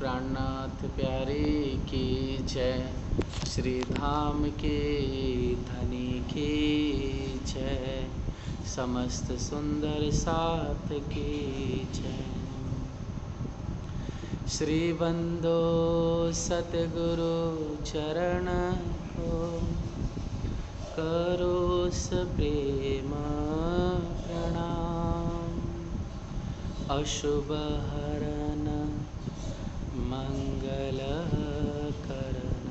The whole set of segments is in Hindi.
प्राणनाथ प्यारे की जय, श्री धाम के धनी की जय, समस्त सुंदर साथ की जय। श्री बंदो सतगुरु चरण को करो सप्रेम प्रणाम, अशुभ हरण मंगल करण,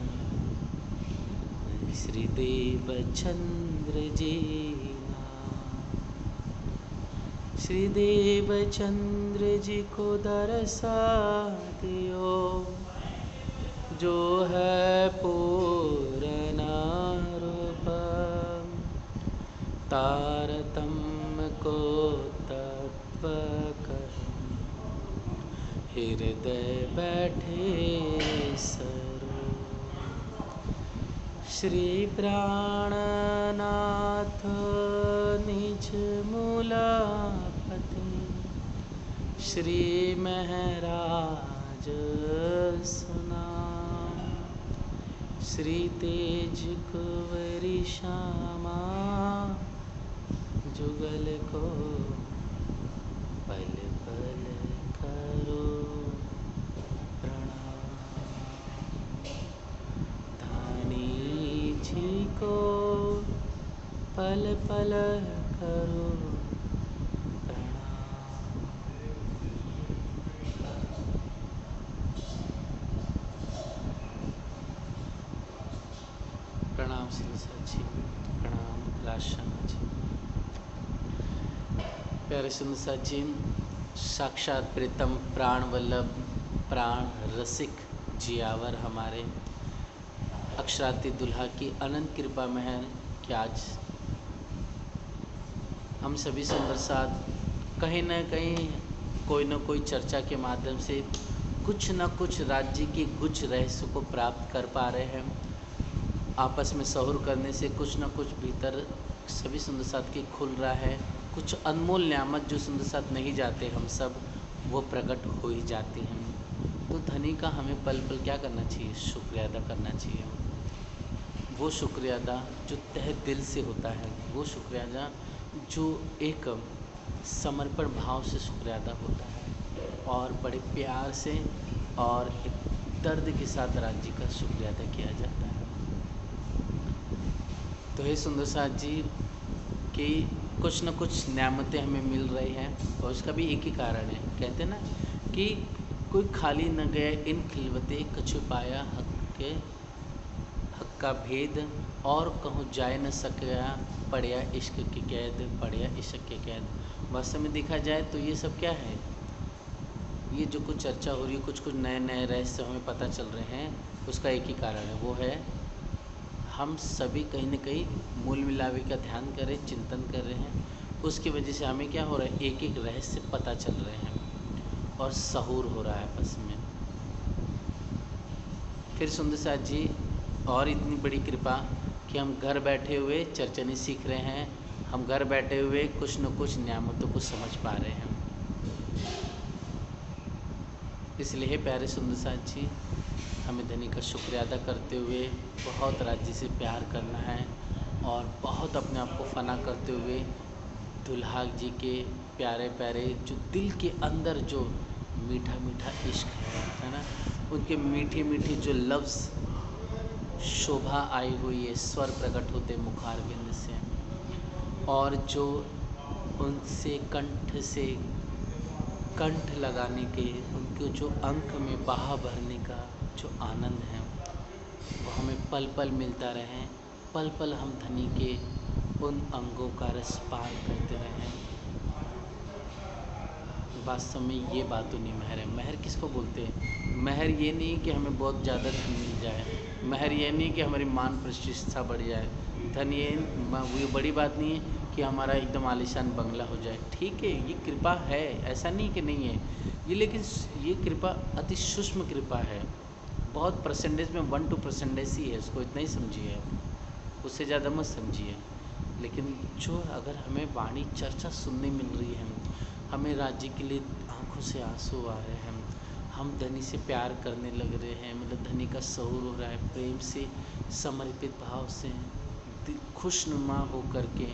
श्री देवचंद्र जी नाम। श्री देवचंद्र जी को दर्शा दियो, जो है पूर्ण रूप, तारतम्य को तत्व कहें, हृदय बैठे सरूप। श्री प्राणनाथ निज मूलापति, श्री महराज सुनाम, श्री तेज कुंवरी श्यामा, जुगल को पल पल करो प्रणाम, धानी जी को पल पल करो प्रणाम। प्रणाम श्री सची, प्रणाम राजशर्मा जी। प्यारे सुंदर साथ जी, साक्षात प्रीतम प्राण वल्लभ प्राण रसिक जियावर हमारे अक्षराती दुल्हा की अनंत कृपा में है कि आज हम सभी सुंदर साथ कहीं न कहीं कोई न कोई चर्चा के माध्यम से कुछ न कुछ राज्य की कुछ रहस्य को प्राप्त कर पा रहे हैं। आपस में सहूर करने से कुछ न कुछ भीतर सभी सुंदर साथ की खुल रहा है। कुछ अनमोल न्यामत जो सुंदर साथ नहीं जाते हम सब, वो प्रकट हो ही जाते हैं। तो धनी का हमें पल पल क्या करना चाहिए? शुक्रिया अदा करना चाहिए। वो शुक्रिया अदा जो तहे दिल से होता है, वो शुक्रिया अदा जो एक समर्पण भाव से शुक्रिया अदा होता है और बड़े प्यार से और एक दर्द के साथ राज्य का शुक्रिया अदा किया जाता है। तो हे सुंदर साथ जी कि कुछ न कुछ नेमतें हमें मिल रही हैं और उसका भी एक ही कारण है। कहते हैं ना कि कोई खाली न गए इन खिलवते, कछु पाया हक का भेद, और कहूँ जाए न सका पढ़िया इश्क की कैद, पढ़िया इश्क के कैद। वास्तव में देखा जाए तो ये सब क्या है? ये जो कुछ चर्चा हो रही है, कुछ कुछ नए नए रहस्य हमें पता चल रहे हैं, उसका एक ही कारण है। वो है हम सभी कहीं न कहीं मूल मिलावे का ध्यान कर रहे, चिंतन कर रहे हैं। उसकी वजह से हमें क्या हो रहा है, एक एक रहस्य पता चल रहे हैं और सहूर हो रहा है आपस में। फिर सुंदर साथ जी और इतनी बड़ी कृपा कि हम घर बैठे हुए चर्चनी सीख रहे हैं, हम घर बैठे हुए कुछ न कुछ न्यामतों को समझ पा रहे हैं। इसलिए प्यारे सुंदर साथ जी, हमें धनी का शुक्रिया अदा करते हुए बहुत राज्य से प्यार करना है और बहुत अपने आप को फना करते हुए दुल्हा जी के प्यारे प्यारे जो दिल के अंदर जो मीठा मीठा इश्क है ना, उनके मीठे मीठे जो लफ्ज़ शोभा आई हुई है, स्वर प्रकट होते मुखारविंद से, और जो उनसे कंठ लगाने के उनके जो अंक में बहा भरने का जो आनंद है, वो हमें पल पल मिलता रहे। पल पल हम धनी के उन अंगों का रस पान करते रहें। वास्तव में ये बात नहीं महर है। महर किसको बोलते हैं? महर ये नहीं कि हमें बहुत ज़्यादा धन मिल जाए, महर ये नहीं कि हमारी मान प्रतिष्ठा बढ़ जाए, धन ये बड़ी बात नहीं है कि हमारा एकदम आलीशान बंगला हो जाए। ठीक है, ये कृपा है, ऐसा नहीं कि नहीं है ये, लेकिन ये कृपा अति सूक्ष्म कृपा है। बहुत परसेंटेज में 1-2% ही है, उसको इतना ही समझिए, उससे ज़्यादा मत समझिए। लेकिन जो अगर हमें वाणी चर्चा सुनने मिल रही है, हमें राज्य के लिए आंखों से आंसू आ रहे हैं, हम धनी से प्यार करने लग रहे हैं, मतलब धनी का शऊर हो रहा है, प्रेम से समर्पित भाव से खुशनुमा हो करके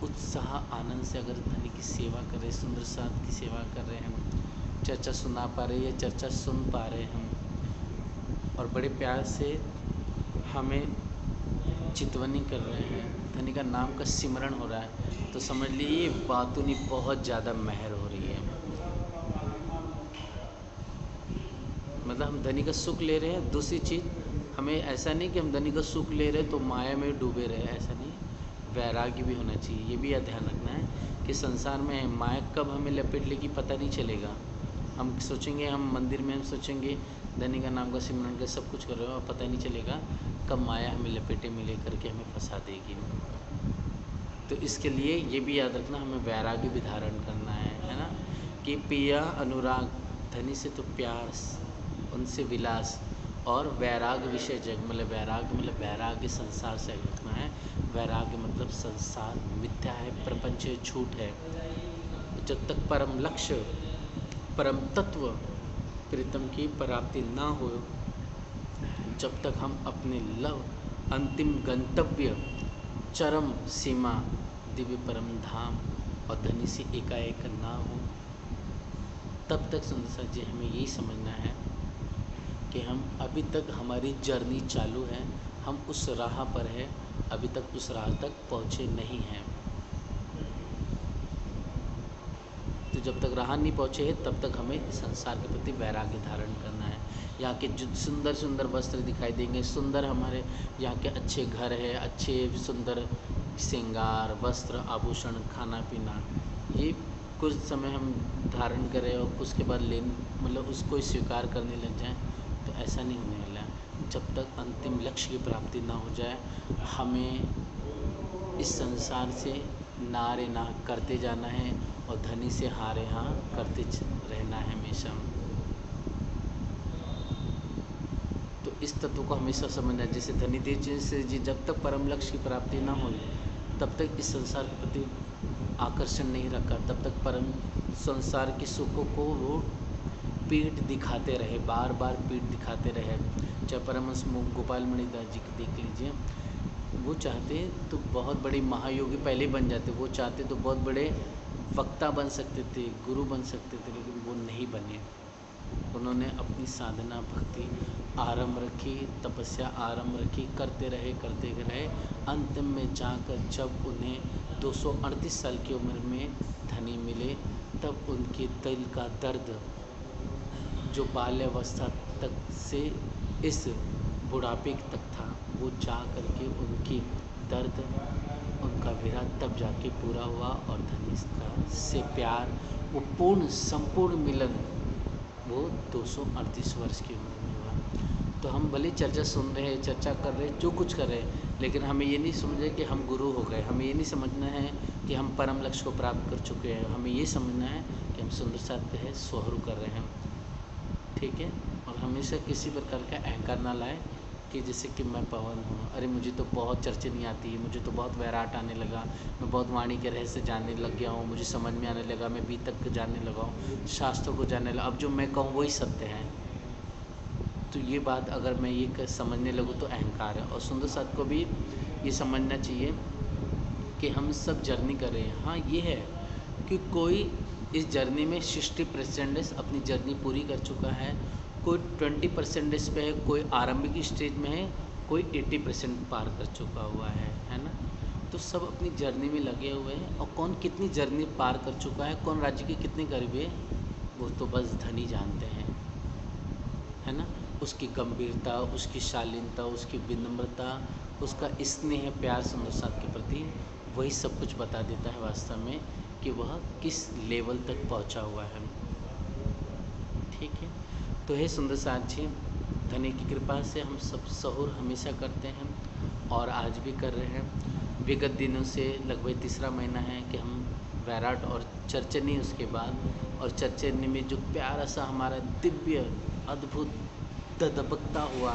उत्साह आनंद से अगर धनी की सेवा कर रहे, सुंदर साथ की सेवा कर रहे हैं, चर्चा सुना पा रहे हैं, चर्चा सुन पा रहे हैं और बड़े प्यार से हमें चितवनी कर रहे हैं, धनी का नाम का सिमरण हो रहा है, तो समझ लीजिए बातूनी बहुत ज़्यादा मेहर हो रही है। मतलब हम धनी का सुख ले रहे हैं। दूसरी चीज़, हमें ऐसा नहीं कि हम धनी का सुख ले रहे तो माया में डूबे रहे, ऐसा नहीं, वैराग्य भी होना चाहिए। ये भी याद ध्यान रखना है कि संसार में माया कब हमें लपेट लेगी पता नहीं चलेगा। हम सोचेंगे, हम मंदिर में हम सोचेंगे धनी का नाम का सिमरन कर सब कुछ कर रहे हो, और पता नहीं चलेगा कब माया हमें लपेटे में ले करके हमें फंसा देगी। तो इसके लिए ये भी याद रखना, हमें वैराग्य भी धारण करना है ना, कि पिया अनुराग, धनी से तो प्यार, उनसे विलास, और वैराग्य विषय जग, मतलब वैराग्य संसार से रखना है। वैराग्य मतलब संसार मिथ्या है, प्रपंच झूठ है। जब तक परम लक्ष्य, परम तत्व प्रीतम की प्राप्ति ना हो, जब तक हम अपने लव अंतिम गंतव्य चरम सीमा दिव्य परम धाम और धनी से एकाएक ना हो, तब तक सुंदर जी हमें यही समझना है कि हम अभी तक हमारी जर्नी चालू है, हम उस राह पर है, अभी तक उस राह तक पहुँचे नहीं हैं। तो जब तक राह नहीं पहुँचे हैं तब तक हमें संसार के प्रति वैराग्य धारण करना है। यहाँ के जो सुंदर सुंदर वस्त्र दिखाई देंगे, सुंदर हमारे यहाँ के अच्छे घर है, अच्छे सुंदर श्रृंगार, वस्त्र, आभूषण, खाना पीना, ये कुछ समय हम धारण करें और उसके बाद मतलब उसको स्वीकार करने लग जाएं, तो ऐसा नहीं होने वाला है। जब तक अंतिम लक्ष्य की प्राप्ति ना हो जाए, हमें इस संसार से नारे ना करते जाना है और धनी से हारे हाँ करते रहना है हमेशा। तो इस तत्व को हमेशा समझना, जैसे धनी देव जी जब तक परम लक्ष्य की प्राप्ति ना हो तब तक इस संसार के प्रति आकर्षण नहीं रखा, तब तक परम संसार के सुखों को वो पीठ दिखाते रहे, बार बार पीठ दिखाते रहे। चाहे परमहंस गोपाल मणिदास जी को देख लीजिए, वो चाहते तो बहुत बड़े महायोगी पहले बन जाते, वो चाहते तो बहुत बड़े वक्ता बन सकते थे, गुरु बन सकते थे, लेकिन वो नहीं बने। उन्होंने अपनी साधना भक्ति आरंभ रखी, तपस्या आरंभ रखी, करते रहे। अंतिम में जाकर जब उन्हें 238 साल की उम्र में धनी मिले, तब उनके दिल का दर्द जो बाल्यावस्था तक से इस बुढ़ापे तक था, वो जा करके उनकी दर्द, उनका विरह तब जाके पूरा हुआ और धनी से प्यार, वो पूर्ण संपूर्ण मिलन वो 238 वर्ष की उम्र में हुआ। तो हम भले चर्चा सुन रहे हैं, चर्चा कर रहे हैं, जो कुछ कर रहे हैं, लेकिन हमें ये नहीं समझे कि हम गुरु हो गए, हमें ये नहीं समझना है कि हम परम लक्ष्य को प्राप्त कर चुके हैं, हमें ये समझना है कि हम सुंदर साथ पे है सोहरू कर रहे हैं, ठीक है। और हमेशा किसी प्रकार का अहंकार ना लाए कि जैसे कि मैं पवन हूँ, अरे मुझे तो बहुत चर्चा नहीं आती है, मुझे तो बहुत वैराट आने लगा, मैं बहुत वाणी के रहस्य जानने लग गया हूँ, मुझे समझ में आने लगा, मैं बीतक जानने लगा हूँ, शास्त्रों को जानने लगा, अब जो मैं कहूँ वही सत्य है। तो ये बात अगर मैं ये समझने लगूँ तो अहंकार है। और सुंदर साथ को भी ये समझना चाहिए कि हम सब जर्नी कर रहे हैं। हाँ ये है कि कोई इस जर्नी में 60% अपनी जर्नी पूरी कर चुका है, कोई 20% पे है, कोई आरंभिक स्टेज में है, कोई 80% पार कर चुका हुआ है ना। तो सब अपनी जर्नी में लगे हुए हैं, और कौन कितनी जर्नी पार कर चुका है, कौन राज्य के कितने करीब है, वो तो बस धनी जानते हैं, है ना। उसकी गंभीरता, उसकी शालीनता, उसकी विनम्रता, उसका स्नेह प्यार सुंदर साथ के प्रति, वही सब कुछ बता देता है वास्तव में कि वह किस लेवल तक पहुंचा हुआ है, ठीक है। तो हे सुंदर साथ जी, धनी की कृपा से हम सब सहूर हमेशा करते हैं और आज भी कर रहे हैं। विगत दिनों से लगभग तीसरा महीना है कि हम वैराट और चर्चनी, उसके बाद और चर्चनी में जो प्यारा सा हमारा दिव्य अद्भुत दबकता हुआ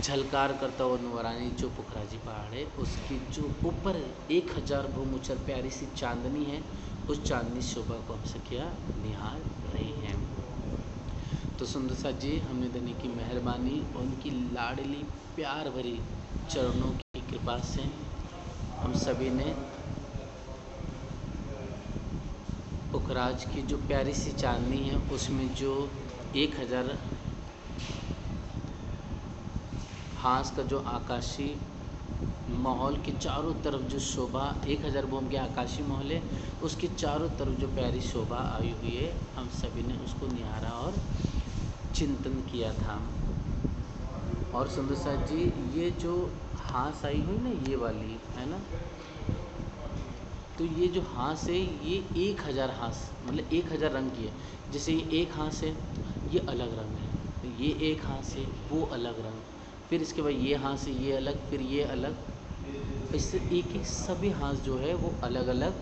झलकार करता हुआ नूरानी जो पुखराजी पहाड़ है, उसकी जो ऊपर 1000 भूम ऊंचर प्यारी सी चांदनी है, उस चांदनी शोभा को हम सखिया निहार रहे हैं। तो सुंदर सा जी, हमने धनी की मेहरबानी और उनकी लाडली प्यार भरी चरणों की कृपा से हम सभी ने पुखराज की जो प्यारी सी चांदनी है उसमें जो 1000 हांस का जो आकाशीय माहौल के चारों तरफ जो शोभा 1000 बोम के आकाशीय माहौल है, उसके चारों तरफ जो प्यारी शोभा आई हुई है, हम सभी ने उसको निहारा और चिंतन किया था। और सुंदर सा जी, ये जो हांस आई हुई ना, ये वाली है ना, तो ये जो हांस है ये 1000 हांस मतलब 1000 रंग की है। जैसे ये एक हांस है, ये अलग रंग है, ये एक हांस है, वो अलग रंग, फिर इसके बाद ये हांस है, ये अलग, फिर ये अलग, इससे एक एक सभी हांस जो है वो अलग अलग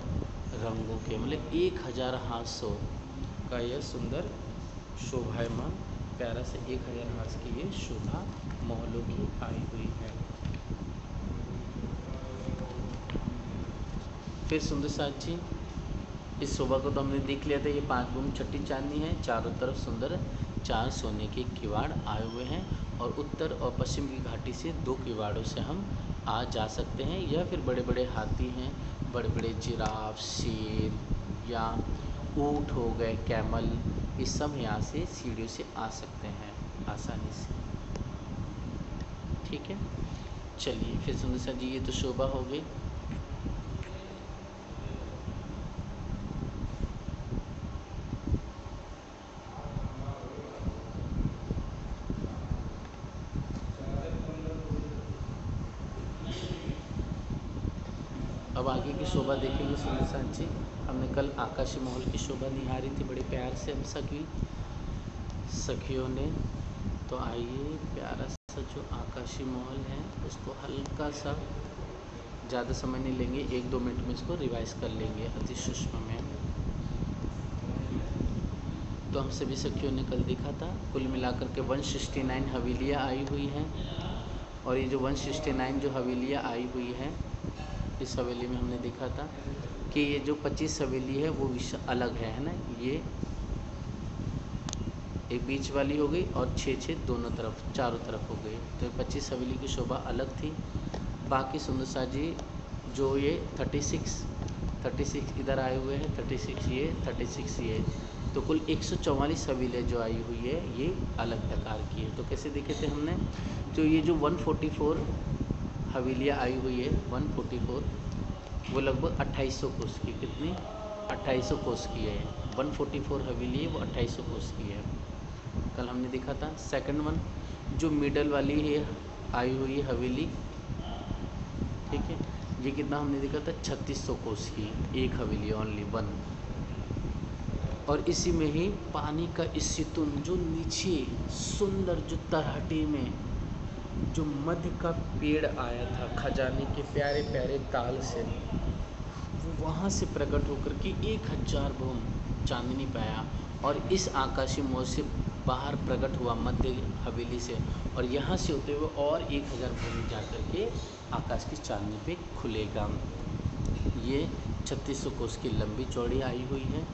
रंगों के, मतलब 1000 हांसों का यह सुंदर शोभायमान प्यारा से 1000 हांस की ये शोभा महलों की आई हुई है। फिर सुंदर साथ जी, इस शोभा को तो हमने देख लिया था। ये 5 गुम छठी चांदनी है, चारों तरफ सुंदर 4 सोने के किवाड़ आए हुए हैं और उत्तर और पश्चिम की घाटी से 2 किवाड़ों से हम आ जा सकते हैं, या फिर बड़े बड़े हाथी हैं, बड़े बड़े जिराफ, शेर या ऊँट हो गए, कैमल, ये सब यहाँ से सीढ़ियों से आ सकते हैं आसानी से। ठीक है, चलिए फिर सुंदर सा जी, ये तो शोभा हो गई। अब आगे की शोभा देखेंगे सुंदर सा जी। हमने कल आकाशीय महल की शोभा निहारी थी बड़े प्यार से हम सखियों ने। तो आइए प्यारा सा जो आकाशीय महल है उसको हल्का सा, ज़्यादा समय नहीं लेंगे, 1-2 मिनट में इसको रिवाइज कर लेंगे अति सूक्ष्म में। तो हम सभी सखियों ने कल देखा था कुल मिलाकर के 169 हवेलियाँ आई हुई हैं। और ये जो 169 जो हवेलियाँ आई हुई हैं, इस हवेली में हमने देखा था कि ये जो 25 हवेली है वो अलग है ना, ये एक बीच वाली हो गई और 6 दोनों तरफ, चारों तरफ हो गई। तो 25 हवेली की शोभा अलग थी। बाकी सुंदर सा जी जो ये 36 इधर आए हुए हैं, 36 ये, 36 ये, तो कुल 144 हवेलियाँ जो आई हुई है ये अलग प्रकार की है। तो कैसे देखे थे हमने, तो ये जो 144 हवेलियाँ आई हुई है, 144, वो लगभग 2800 कोस की, कितनी 2800 कोस की है। 144 हवेली है वो 2800 कोस की है, कल हमने देखा था। सेकंड वन जो मिडल वाली है आई हुई है हवेली, ठीक है, ये कितना हमने देखा था 3600 कोस की एक हवेली, ओनली वन। और इसी में ही पानी का स्थितुन जो नीचे सुंदर जो तराटे में जो मध्य का पेड़ आया था खजाने के प्यारे प्यारे ताल से, वो वहाँ से प्रकट होकर के 1000 बोम चांदनी पाया और इस आकाशीय मोह से बाहर प्रकट हुआ मध्य हवेली से, और यहाँ से होते हुए और 1000 बोम जा कर के आकाश की चांदनी पे खुलेगा। ये 3600 कोस की लंबी चौड़ी आई हुई है।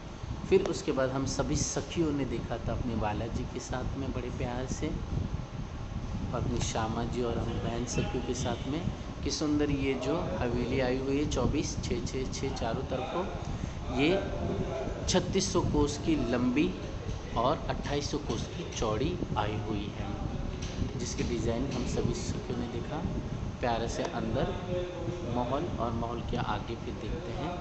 फिर उसके बाद हम सभी सखियों ने देखा था अपने बालाजी के साथ में बड़े प्यार से, अपनी श्यामा जी और हम बहन सखियों के साथ में, कि सुंदर ये जो हवेली आई हुई है 24, 6 चारों तरफ को, ये 3600 कोस की लंबी और 2800 कोस की चौड़ी आई हुई है, जिसके डिज़ाइन हम सभी सखियों ने देखा प्यारे से। अंदर महल और महल के आगे फिर देखते हैं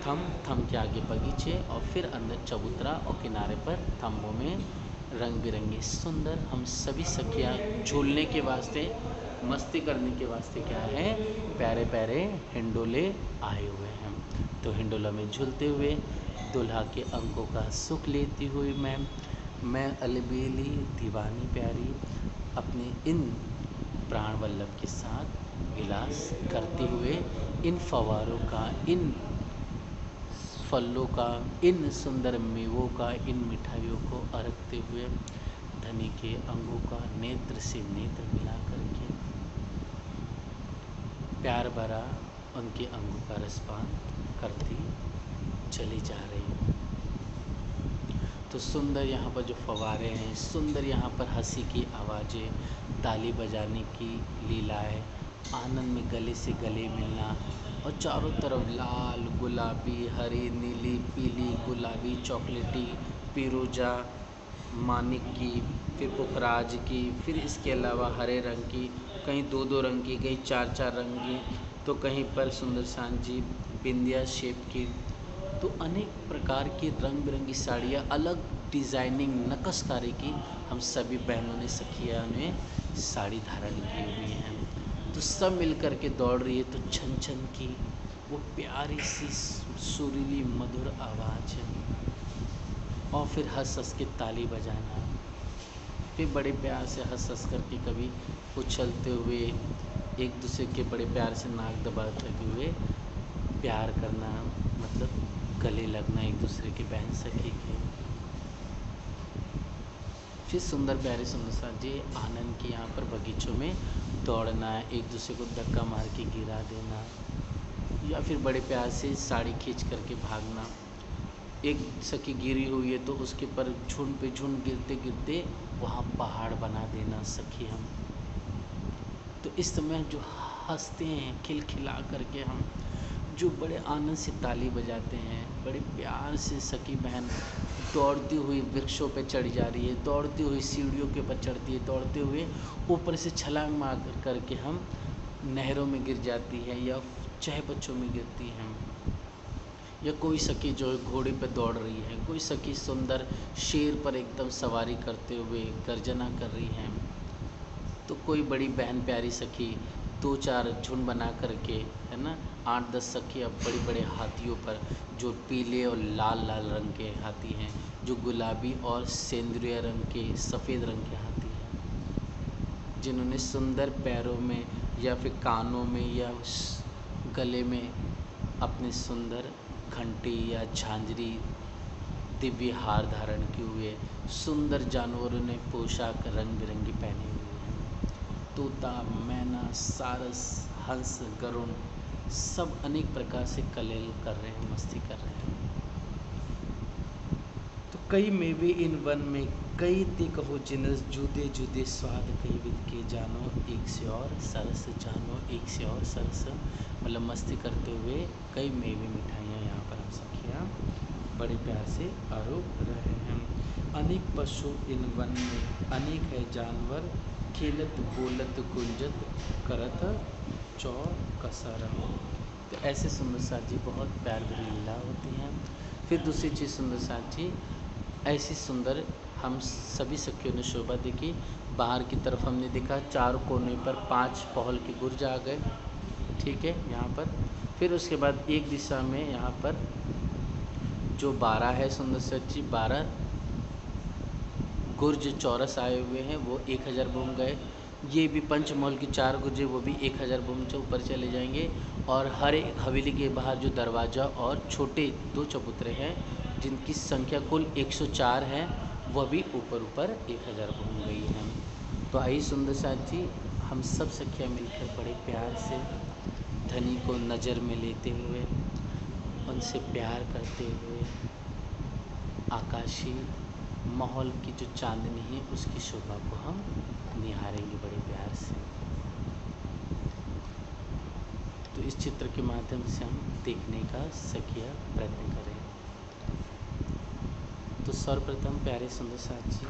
थम के आगे बगीचे और फिर अंदर चबूतरा और किनारे पर थम्बों में रंग बिरंगे सुंदर हम सभी सखियाँ झूलने के वास्ते, मस्ती करने के वास्ते क्या है, प्यारे प्यारे हिंडोले आए हुए हैं। तो हिंडोला में झूलते हुए दुल्हा के अंकों का सुख लेती हुई मैं अलबेली दीवानी प्यारी अपने इन प्राण वल्लभ के साथ विलास करते हुए इन फवारों का, इन फलों का, इन सुंदर मेवों का, इन मिठाइयों को अरखते हुए धनी के अंगों का नेत्र से नेत्र मिला करके प्यार भरा उनके अंगों का रसपान करती चली जा रही हूँ। तो सुंदर यहाँ पर जो फव्वारे हैं, सुंदर यहाँ पर हंसी की आवाज़ें, ताली बजाने की लीलाएं, आनंद में गले से गले मिलना, और चारों तरफ लाल, गुलाबी, हरी, नीली, पीली, गुलाबी, चॉकलेटी, फिरोजा, मानिक की, फिर पुखराज की, फिर इसके अलावा हरे रंग की, कहीं दो दो रंग की, कहीं चार चार रंग की, तो कहीं पर सुंदर सांझी बिंदिया शेप की। तो अनेक प्रकार की रंग बिरंगी साड़ियाँ, अलग डिज़ाइनिंग नक्काशी की हम सभी बहनों ने, सखियों ने साड़ी धारण की हुई हैं। तो सब मिल कर के दौड़ रही है, तो छन छन की वो प्यारी सी सुरीली मधुर आवाज़ है, और फिर हंस हंस के ताली बजाना, फिर बड़े प्यार से हंस हंस करके कभी उछलते हुए एक दूसरे के बड़े प्यार से नाक दबाते हुए प्यार करना, मतलब गले लगना एक दूसरे के बहन सखी के। फिर सुंदर प्यारे सुंदर साजी आनंद की यहाँ पर बगीचों में दौड़ना, एक दूसरे को धक्का मार के गिरा देना, या फिर बड़े प्यार से साड़ी खींच करके भागना। एक सखी गिरी हुई है तो उसके पर झुंड पे झुंड गिरते गिरते वहाँ पहाड़ बना देना सखी हम। तो इस समय जो हंसते हैं खिलखिला करके हम, जो बड़े आनंद से ताली बजाते हैं, बड़े प्यार से सखी बहन दौड़ती हुई वृक्षों पे चढ़ जा रही है, दौड़ती हुई सीढ़ियों के ऊपर चढ़ती है, दौड़ते हुए ऊपर से छलांग मार करके हम नहरों में गिर जाती है, या चाहे बच्चों में गिरती हैं, या कोई सखी जो घोड़े पे दौड़ रही है, कोई सखी सुंदर शेर पर एकदम सवारी करते हुए गर्जना कर रही है, तो कोई बड़ी बहन प्यारी सखी दो चार झुंड बना करके, है ना, 8-10 सखियाँ बड़े बड़े हाथियों पर, जो पीले और लाल लाल रंग के हाथी हैं, जो गुलाबी और सेंद्रिय रंग के सफ़ेद रंग के हाथी हैं, जिन्होंने सुंदर पैरों में या फिर कानों में या गले में अपने सुंदर घंटी या झांझरी दिव्य हार धारण किए हुए, सुंदर जानवरों ने पोशाक रंग बिरंगी पहने हुए हैं। तोता, मैना, सारस, हंस, गरुड़, सब अनेक प्रकार से कलेल कर रहे हैं, मस्ती कर रहे हैं। तो कई मेवे इन वन में, कई ते कहो जिनस, जुदे जुदे स्वाद कई विध के, जानो एक से और सरस, जानो एक से और सरस। मतलब मस्ती करते हुए कई मेवे मिठाइयाँ यहाँ पर हम सखियाँ बड़े प्यार से आरोप रहे हैं। अनेक पशु इन वन में, अनेक है जानवर, खेलत बोलत गुंजत करत चौकसर। तो ऐसे सुंदर साजी बहुत प्यार भरी लीला होती हैं। फिर दूसरी चीज़ सुंदर साजी, ऐसी सुंदर हम सभी सखियों ने शोभा देखी। बाहर की तरफ हमने देखा 4 कोने पर 5 पहल के गुर्ज आ गए, ठीक है, यहाँ पर। फिर उसके बाद एक दिशा में यहाँ पर जो 12 है सुंदर साजी, 12 गुर्ज चौरस आए हुए हैं, वो 1000 भूम गए। ये भी पंचमहल की 4 गुर्जे, वो भी 1000 भूम से ऊपर चले जाएंगे। और हर एक हवेली के बाहर जो दरवाज़ा और छोटे 2 चबूतरे हैं, जिनकी संख्या कुल 104 है, वह भी ऊपर ऊपर 1000 घूम गई हैं। तो आई सुंदर साथी, हम सब सखियाँ मिलकर बड़े प्यार से धनी को नज़र में लेते हुए, उनसे प्यार करते हुए, आकाशीय माहौल की जो चांदनी है उसकी शोभा को हम निहारेंगे बड़े प्यार से। तो इस चित्र के माध्यम से हम देखने का सखिया प्रयत्न करें। तो सर्वप्रथम प्यारे सुंदर साथी,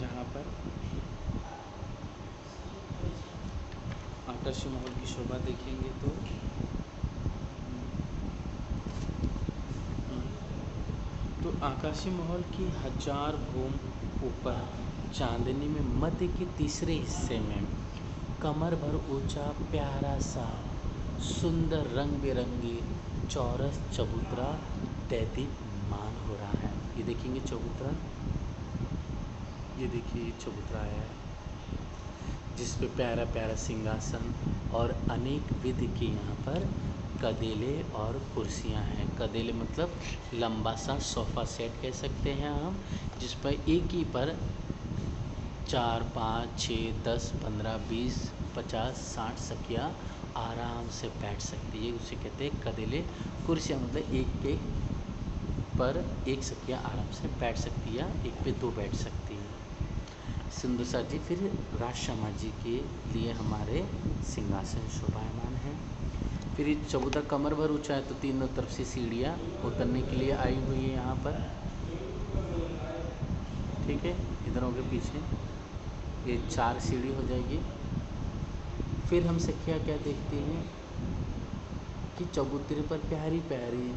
जहाँ पर आकर्षक माहौल की शोभा देखेंगे तो आकाशीय माहौल की 1000 भूम ऊपर चांदनी में मध्य के तीसरे हिस्से में कमर भर ऊंचा प्यारा सा सुंदर रंग बिरंगी चौरस चबूतरा दैदीप्यमान हो रहा है। ये देखेंगे चबूतरा, ये देखिए चबूतरा है जिस पे प्यारा प्यारा सिंहासन और अनेक विधि के यहाँ पर कदेले और कुर्सियाँ हैं। कदेले मतलब लंबा सा सोफ़ा सेट कह सकते हैं हम, जिस पर एक ही पर 4, 5, 6, 10, 15, 20, 50, 60 सखियाँ आराम से बैठ सकती है। उसे कहते हैं कदेले। कुर्सियाँ मतलब एक पे पर एक सखिया आराम से बैठ सकती है या एक पे दो बैठ सकती है। सुंदर सा जी फिर राजशमा जी के लिए हमारे सिंहासन शोभायमान है। फिर ये चबूतरा कमर भर ऊंचा है, तो तीनों तरफ से सीढ़ियाँ उतरने के लिए आई हुई है यहाँ पर। ठीक है, इधरों के पीछे ये 4 सीढ़ी हो जाएगी। फिर हम सखिया क्या देखते हैं कि चबूतरे पर प्यारी प्यारी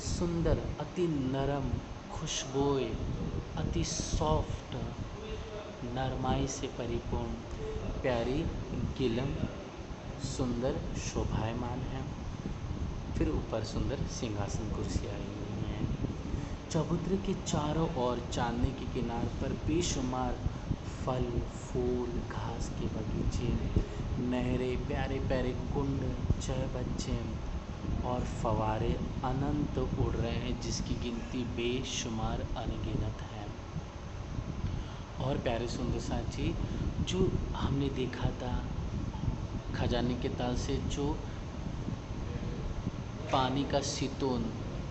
सुंदर अति नरम खुशबोएं, अति सॉफ्ट नरमाई से परिपूर्ण प्यारी गिलम सुंदर शोभायमान है। फिर ऊपर सुंदर सिंहासन कुर्सी आई हुई हैं। चबूतरे के चारों ओर चांदनी के किनार पर बेशुमार फल फूल घास के बगीचे, नहरें, प्यारे प्यारे कुंड, चहबच्चे और फवारे अनंत उड़ रहे हैं, जिसकी गिनती बेशुमार अनगिनत है। और प्यारे सुंदर साथ जी, जो हमने देखा था खजाने के ताल से जो पानी का सितून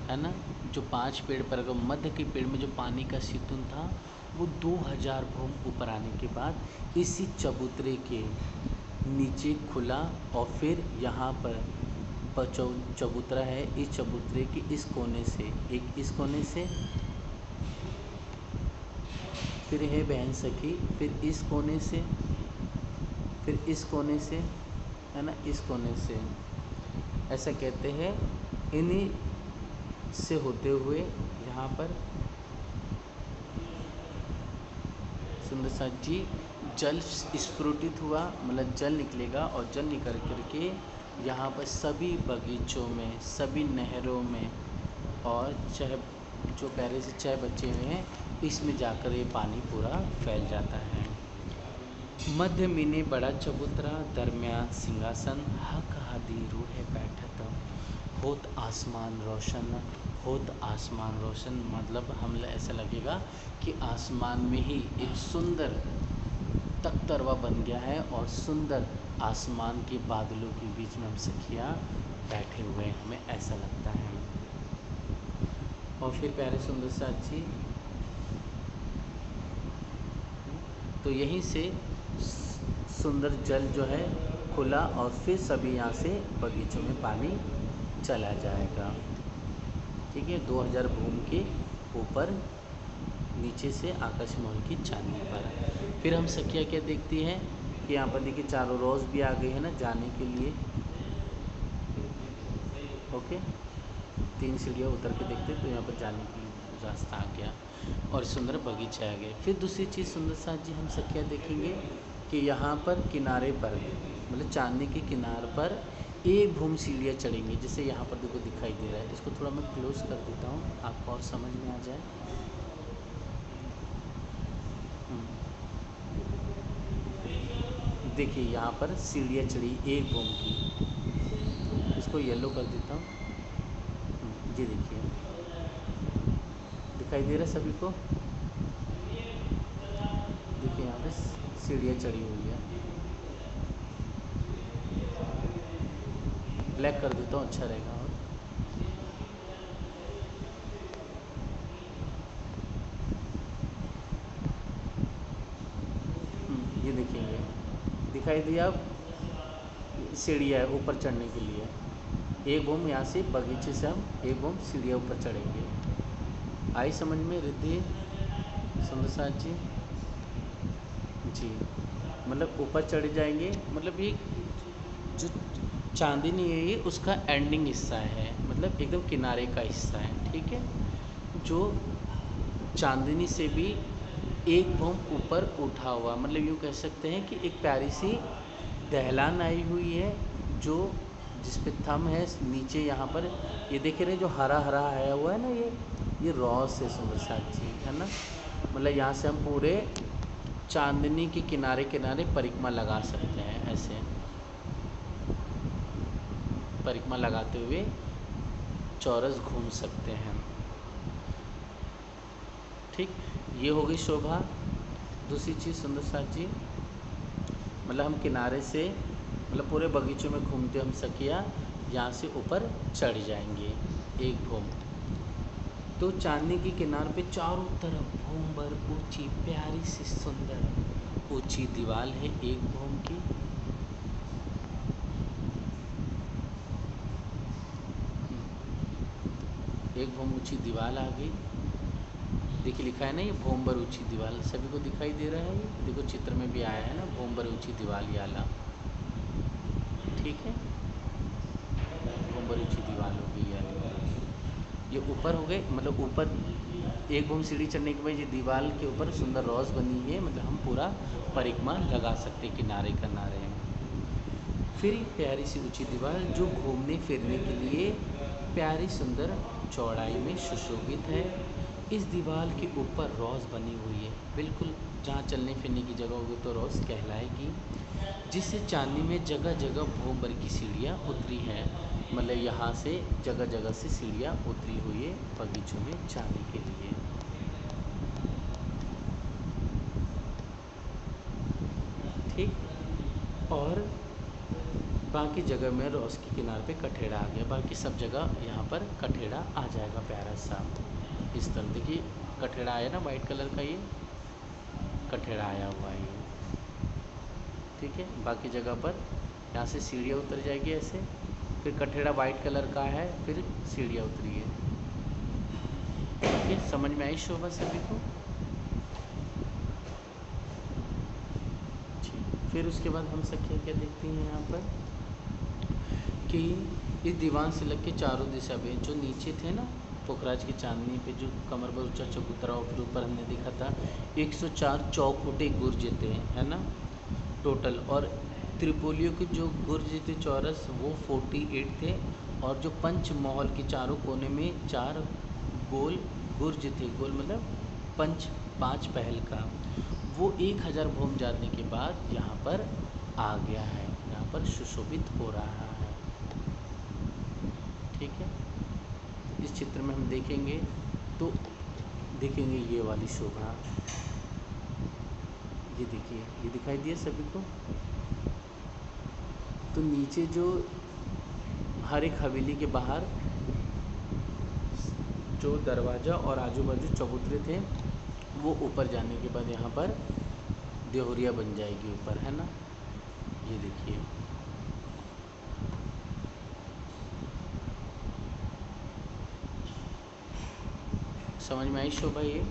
है ना, जो 5 पेड़ पर अगर मध्य के पेड़ में जो पानी का सितून था, वो 2000 भूम ऊपर आने के बाद इसी चबूतरे के नीचे खुला। और फिर यहाँ पर चबूतरा है, इस चबूतरे के इस कोने से, एक इस कोने से, फिर है बहन सखी, फिर इस कोने से, फिर इस कोने से, है ना, इस कोने से, ऐसा कहते हैं। इन्हीं से होते हुए यहाँ पर सुंदर साथ जी जल स्फुटित हुआ, मतलब जल निकलेगा और जल निकल करके यहाँ पर सभी बगीचों में, सभी नहरों में और जो प्यारे से चाय बचे हुए हैं, इसमें जाकर ये पानी पूरा फैल जाता है। मध्य मीने बड़ा चबूतरा, दरमियान सिंहासन, हक हादी रूहे बैठत, होत आसमान रोशन, होत आसमान रोशन, मतलब हम ऐसा लगेगा कि आसमान में ही एक सुंदर तख्तरवा बन गया है और सुंदर आसमान के बादलों के बीच में हम सखिया बैठे हुए हैं, हमें ऐसा लगता है। और फिर प्यारे सुंदर साथ जी, तो यहीं से सुंदर जल जो है खुला और फिर सभी यहाँ से बगीचों में पानी चला जाएगा। ठीक है, 2000 भूम के ऊपर नीचे से आकाश महल की चांदनी पर। फिर हम सखिया क्या देखती हैं कि यहाँ पर देखिए चारों रोज़ भी आ गए हैं ना जाने के लिए। ओके, 3 सीढ़ियाँ उतर के देखते तो यहाँ पर जाने के लिए रास्ता आ गया और सुंदर बगीचा आ गया। फिर दूसरी चीज़ सुंदर साथ जी हम सखिया देखेंगे कि यहाँ पर किनारे पर, मतलब चांदनी के किनार पर एक भूम सीढ़ियाँ चढ़ेंगी। जैसे यहाँ पर देखो दिखाई दे रहा है, इसको थोड़ा मैं क्लोज कर देता हूँ आपको और समझ में आ जाए। देखिए यहाँ पर सीढ़ियाँ चढ़ी एक भूम की, इसको येलो कर देता हूँ। ये देखिए दिखाई दे रहा है सभी को। देखिए यहाँ पे सीढ़ियाँ चढ़ी हुई है, ब्लैक कर देता हूँ, अच्छा रहेगा। और ये देखेंगे, दिखाई दिया, अब सीढ़ियाँ है ऊपर चढ़ने के लिए। एक बूम यहाँ से बगीचे से हम एक बूम सीढ़ियाँ ऊपर चढ़ेंगे। आई समझ में रिद्धि सुंदर साथ जी? जी, मतलब ऊपर चढ़ जाएंगे, मतलब ये जो चांदनी है ये उसका एंडिंग हिस्सा है, मतलब एकदम किनारे का हिस्सा है। ठीक है, जो चांदनी से भी एक भूम ऊपर उठा हुआ, मतलब यूँ कह सकते हैं कि एक प्यारी सी दहलान आई हुई है, जो जिस पे थम है नीचे। यहाँ पर ये देख रहे जो हरा हरा आया हुआ है ना, ये रॉस है सुंदर साथ जी, है ना। मतलब यहाँ से हम पूरे चांदनी के किनारे किनारे परिक्रमा लगा सकते हैं, ऐसे परिक्रमा लगाते हुए चौरस घूम सकते हैं। ठीक, ये हो गई शोभा। दूसरी चीज़ सुंदर साथ जी, मतलब हम किनारे से, मतलब पूरे बगीचों में घूमते हम सखिया यहाँ से ऊपर चढ़ जाएंगे एक भूम। तो चांदनी के किनारे पे चारों तरफ भूमभर ऊंची प्यारी सी सुंदर ऊंची दीवार है एक भूम की। एक भूम ऊंची दीवार आ गई। देखिए लिखा है ना ये भूमभर ऊंची दीवार, सभी को दिखाई दे रहा है। ये देखो चित्र में भी आया है ना भूमभर ऊंची दीवार याला, ठीक है। भूमभर ऊंची दीवार हो गई याला, ये ऊपर हो गए, मतलब ऊपर एक भूम सीढ़ी चढ़ने के बाद ये दीवार के ऊपर सुंदर रोज बनी है, मतलब हम पूरा परिक्रमा लगा सकते किनारे किनारे। फिर प्यारी सी ऊंची दीवार जो घूमने फिरने के लिए प्यारी सुंदर चौड़ाई में सुशोभित है। इस दीवार के ऊपर रोज बनी हुई है, बिल्कुल जहाँ चलने फिरने की जगह होगी तो रोज कहलाएगी, जिससे चांदनी में जगह जगह भूमभर की सीढ़ियाँ उतरी हैं। मतलब यहाँ से जगह जगह से सीढ़ियाँ उतरी हुई है बगीचों में जाने के लिए। ठीक। और बाकी जगह में रोज के किनारे पे कठेड़ा आ गया, बाकी सब जगह यहाँ पर कठेड़ा आ जाएगा प्यारा सा। इस तरह देखिए कठेड़ा आया ना वाइट कलर का, ये कठेड़ा आया हुआ है ये, ठीक है। बाकी जगह पर यहाँ से सीढ़ियाँ उतर जाएगी ऐसे, फिर कठेड़ा वाइट कलर का है, फिर सीढ़ियाँ उतरी है। ठीक है, समझ में आई शोभा सभी को? फिर उसके बाद हम सब क्या क्या देखते हैं यहाँ पर कि इस दीवान से लग के चारों दिशा में जो नीचे थे ना पोखराज की चांदनी पे जो कमर पर ऊंचा चबूतरा और फिर ऊपर हमने देखा था 104 चौखुटे गुर्ज थे, है ना टोटल। और त्रिपोलियों के जो गुर्ज थे चौरस वो 48 थे, और जो पंच महल के चारों कोने में 4 गोल गुर्ज थे, गोल मतलब पंच 5 पहल का, वो 1000 भूम जाने के बाद यहाँ पर आ गया है, यहाँ पर सुशोभित हो रहा है। ठीक है, इस चित्र में हम देखेंगे तो देखेंगे ये वाली शोभा, ये देखिए ये दिखाई दिया सभी को। तो नीचे जो हर एक हवेली के बाहर जो दरवाज़ा और आजू बाजू चबूतरे थे वो ऊपर जाने के बाद यहाँ पर देहुरिया बन जाएगी ऊपर, है ना। ये देखिए समझ में आई शोभा ये?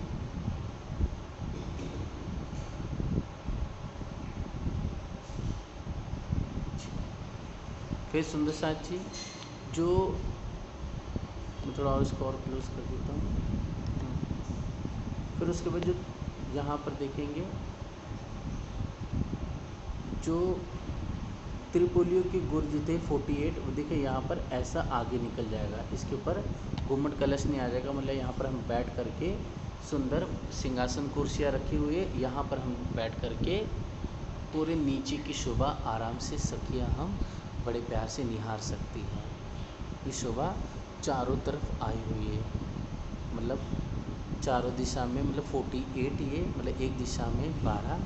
फिर सुंदर साथ जी जो मैं थोड़ा और इसको और क्लोज कर देता हूँ। फिर उसके बाद जो यहाँ पर देखेंगे जो त्रिपोलियों के गुर्ज थे 48, वो देखिए यहाँ पर ऐसा आगे निकल जाएगा, इसके ऊपर घुम्मट कलश नहीं आ जाएगा, मतलब यहाँ पर हम बैठ करके सुंदर सिंहासन कुर्सियाँ रखी हुई है, यहाँ पर हम बैठ करके पूरे नीचे की शोभा आराम से सखियाँ हम बड़े प्यार से निहार सकती हैं। ये शोभा चारों तरफ आई हुई है, मतलब चारों दिशा में, मतलब 48 ये, मतलब एक दिशा में 12,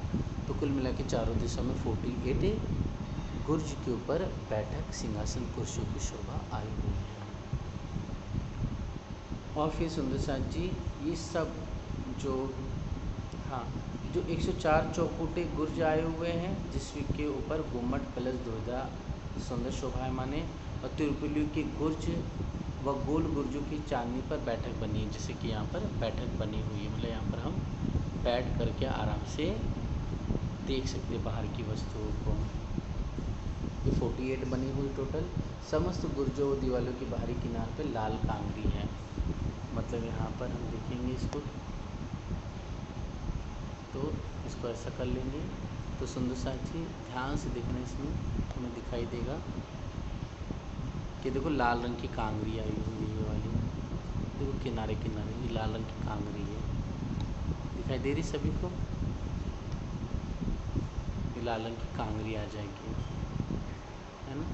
तो कुल मिला के चारों दिशा में 48 गुर्ज के ऊपर बैठक सिंहासन कुर्सियों की शोभा आई हुई है। और फिर सुंदर साथ जी ये सब जो हाँ जो 104 चौखुटे गुर्ज आए हुए हैं जिसके ऊपर गुम्मट कलश ध्वजा सुंदर शोभायमान है, और त्रिपुलियों के गुर्ज व गोल गुर्जों की चांदनी पर बैठक बनी है, जैसे कि यहाँ पर बैठक बनी हुई है, मतलब यहाँ पर हम बैठ करके आराम से देख सकते हैं बाहर की वस्तुओं को। ये 48 बनी हुई टोटल, समस्त गुर्जों व दीवालों के बाहरी किनार पे लाल कांगरी है, मतलब यहाँ पर हम देखेंगे इसको तो इसको ऐसा कर लेंगे तो सुंदर साथी ध्यान से देखना, इसमें हमें दिखाई देगा कि देखो लाल रंग की कांगरी आई हुई है, ये वाली देखो किनारे किनारे ये लाल रंग की कांगरी है, दिखाई दे रही सभी को? ये लाल रंग की कांगरी आ जाएगी, है ना।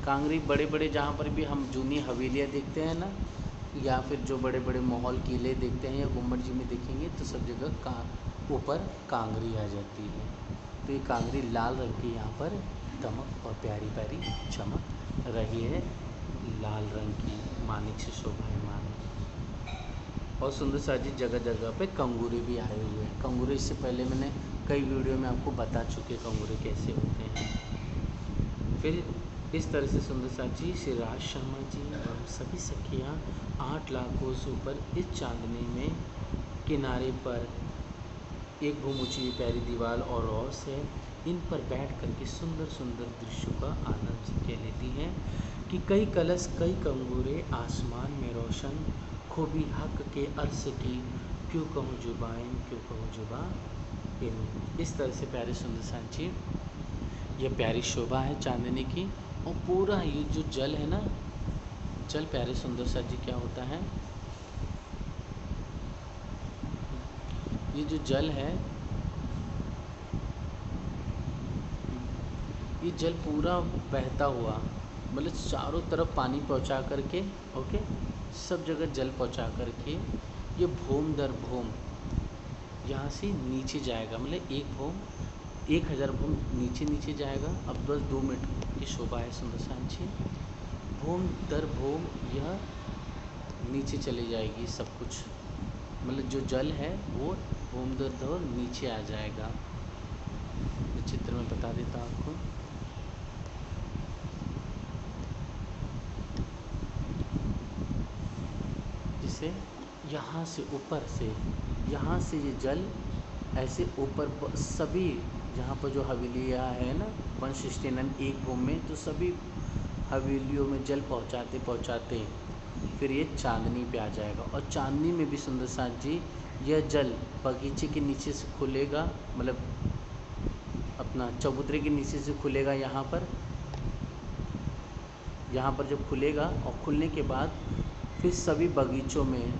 कांगरी बड़े बड़े जहाँ पर भी हम जूनी हवेलियाँ देखते हैं ना, या फिर जो बड़े बड़े महल किले देखते हैं या गुम्बद जी में देखेंगे तो सब जगह ऊपर कांगरी आ जाती है। तो ये कांगरी लाल रंग की यहाँ पर दमक और प्यारी प्यारी चमक रही है, लाल रंग की मानिक से शोभायमान और सुंदर साथ जी जगह जगह पे कंगूरे भी आए हुए हैं। कंगूरे इससे पहले मैंने कई वीडियो में आपको बता चुके कंगूरे कैसे होते हैं। फिर इस तरह से सुंदर साथ जी, श्री राज शर्मा जी और सभी सखियाँ 8 लाख कोस ऊपर इस चांदनी में किनारे पर एक भूम ऊँची प्यारी दीवार और रॉस है, इन पर बैठ कर के सुंदर सुंदर दृश्यों का आनंद ले लेती हैं कि कई कलश कई कंगूरे आसमान में रोशन, खूबी हक के अर्श की, क्यों कहूँ जुबाइन क्यों कहूँ जुबा इन। इस तरह से प्यारे सुंदर सांची यह प्यारी शोभा है चांदनी की। और पूरा ये जो जल है ना, जल प्यारे सुंदर सा जी क्या होता है, ये जो जल है, ये जल पूरा बहता हुआ, मतलब चारों तरफ पानी पहुंचा करके, ओके, सब जगह जल पहुंचा करके ये भूम दर भूम यहाँ से नीचे जाएगा। मतलब एक भूम 1000 भूम नीचे नीचे जाएगा। अब बस 2 मिनट की शोभा है सुंदर सांची। भूम दर भूम यह नीचे चली जाएगी सब कुछ, मतलब जो जल है वो भूम दर भूम नीचे आ जाएगा। मैं चित्र में बता देता हूँ आपको। जिसे यहाँ से ऊपर से, यहाँ से ये जल ऐसे ऊपर सभी जहाँ पर जो हवेलियाँ है ना 169 एक भूम में, तो सभी हवेलियों में जल पहुँचाते पहुँचाते फिर ये चांदनी पे आ जाएगा। और चांदनी में भी सुंदर साथ जी यह जल बगीचे के नीचे से खुलेगा, मतलब अपना चबूतरे के नीचे से खुलेगा यहाँ पर जब खुलेगा, और खुलने के बाद फिर सभी बगीचों में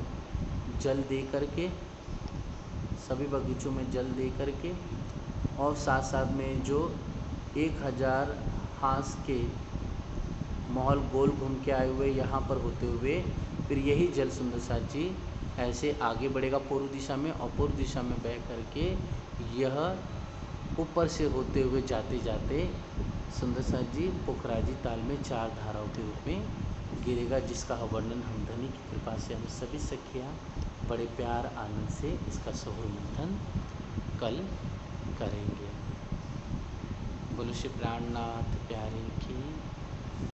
जल दे करके, सभी बगीचों में जल दे करके, और साथ साथ में जो 1000 हांस के महल गोल घूम के आए हुए यहाँ पर होते हुए, फिर यही जल सुंदर साथ जी ऐसे आगे बढ़ेगा पूर्व दिशा में, और पूर्व दिशा में बह करके यह ऊपर से होते हुए जाते जाते सुंदर साथ जी पोखराजी ताल में 4 धाराओं के रूप में गिरेगा, जिसका वर्णन हम धनी की कृपा से हम सभी सखियाँ बड़े प्यार आनंद से इसका सहोर मंथन कल करेंगे। बोलो श्री प्राणनाथ प्यारे की